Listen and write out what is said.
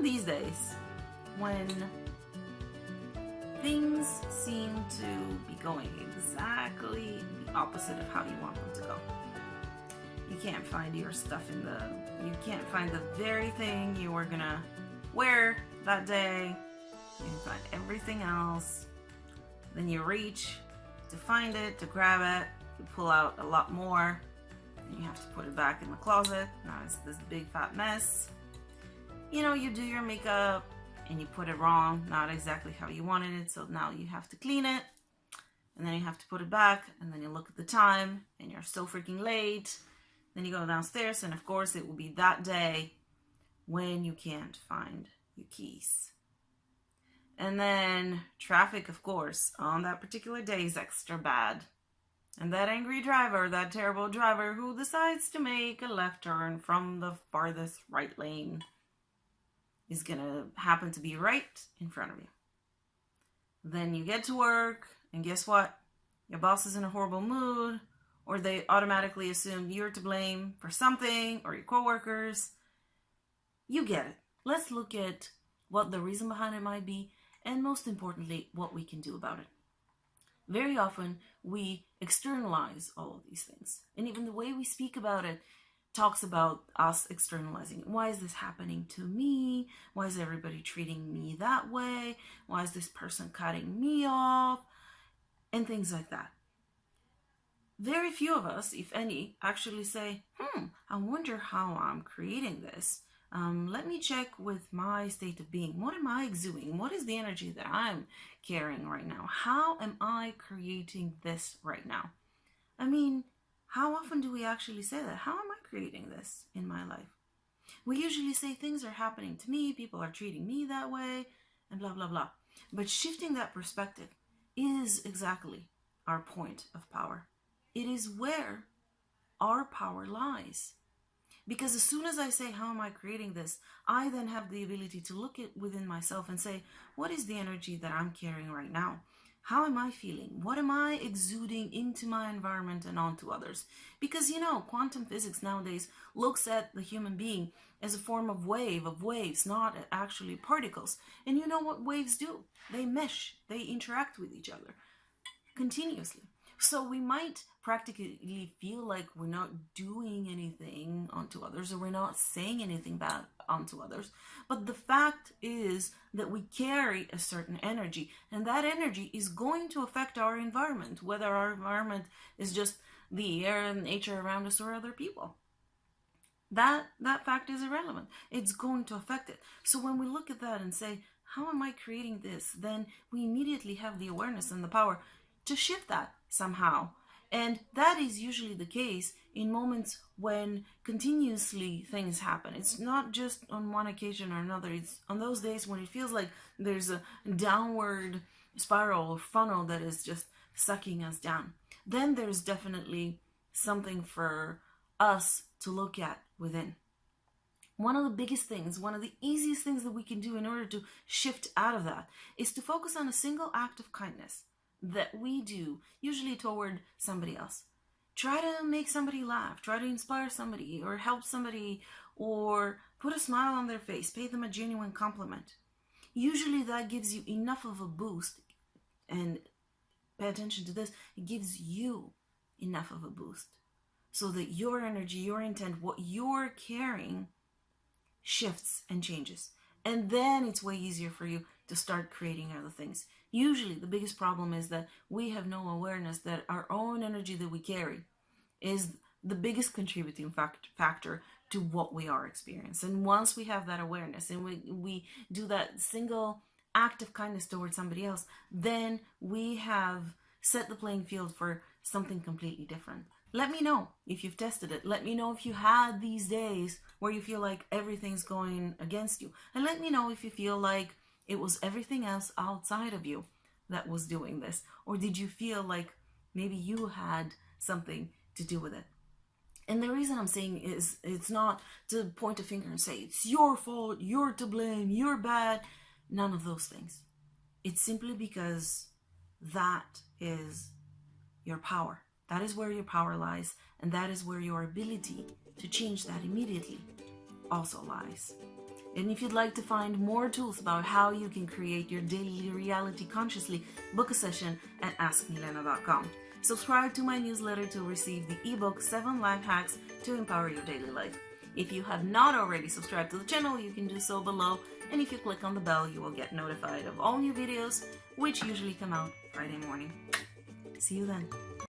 of these days when things seem to be going exactly the opposite of how you want them to go. You can't find your stuff you can't find the very thing you were gonna wear that day. You can find everything else. Then you reach to find it, to grab it. You pull out a lot more. And you have to put it back in the closet. Now it's this big fat mess. You know, you do your makeup and you put it wrong, not exactly how you wanted it. So now you have to clean it. And then you have to put it back. And then you look at the time and you're so freaking late. Then you go downstairs and of course it will be that day when you can't find your keys. And then traffic, of course, on that particular day is extra bad. And that angry driver, that terrible driver who decides to make a left turn from the farthest right lane is gonna happen to be right in front of you. Then you get to work and guess what? Your boss is in a horrible mood, or they automatically assume you're to blame for something, or your coworkers. You get it. Let's look at what the reason behind it might be, and most importantly, what we can do about it. Very often, we externalize all of these things. And even the way we speak about it talks about us externalizing. Why is this happening to me? Why is everybody treating me that way? Why is this person cutting me off? And things like that. Very few of us, if any, actually say, I wonder how I'm creating this. Let me check with my state of being. What am I exuding? What is the energy that I'm carrying right now? How am I creating this right now? I mean, how often do we actually say that? How am I creating this in my life? We usually say things are happening to me, people are treating me that way, and blah, blah, blah. But shifting that perspective is exactly our point of power. It is where our power lies. Because as soon as I say, how am I creating this? I then have the ability to look at within myself and say, what is the energy that I'm carrying right now? How am I feeling? What am I exuding into my environment and onto others? Because, you know, quantum physics nowadays looks at the human being as a form of waves, not actually particles. And you know what waves do? They mesh, they interact with each other continuously. So we might practically feel like we're not doing anything onto others, or we're not saying anything bad onto others. But the fact is that we carry a certain energy, and that energy is going to affect our environment, whether our environment is just the air and nature around us or other people. That fact is irrelevant. It's going to affect it. So when we look at that and say, how am I creating this? Then we immediately have the awareness and the power to shift that somehow. And that is usually the case in moments when continuously things happen. It's not just on one occasion or another. It's on those days when it feels like there's a downward spiral or funnel that is just sucking us down. Then there's definitely something for us to look at within. One of the biggest things, one of the easiest things that we can do in order to shift out of that is to focus on a single act of kindness that we do, usually toward somebody else. Try to make somebody laugh, try to inspire somebody or help somebody, or put a smile on their face, pay them a genuine compliment. Usually that gives you enough of a boost, and pay attention to this, it gives you enough of a boost so that your energy, your intent, what you're carrying shifts and changes. And then it's way easier for you to start creating other things. Usually the biggest problem is that we have no awareness that our own energy that we carry is the biggest contributing factor to what we are experiencing. And once we have that awareness and we do that single act of kindness towards somebody else, then we have set the playing field for something completely different. Let me know if you've tested it. Let me know if you had these days where you feel like everything's going against you. And let me know if you feel like it was everything else outside of you that was doing this. Or did you feel like maybe you had something to do with it? And the reason I'm saying is it's not to point a finger and say, it's your fault, you're to blame, you're bad. None of those things. It's simply because that is your power. That is where your power lies, and that is where your ability to change that immediately also lies. And if you'd like to find more tools about how you can create your daily reality consciously, book a session at askmilena.com. Subscribe to my newsletter to receive the ebook 7 Life Hacks to Empower Your Daily Life. If you have not already subscribed to the channel, you can do so below. And if you click on the bell, you will get notified of all new videos, which usually come out Friday morning. See you then.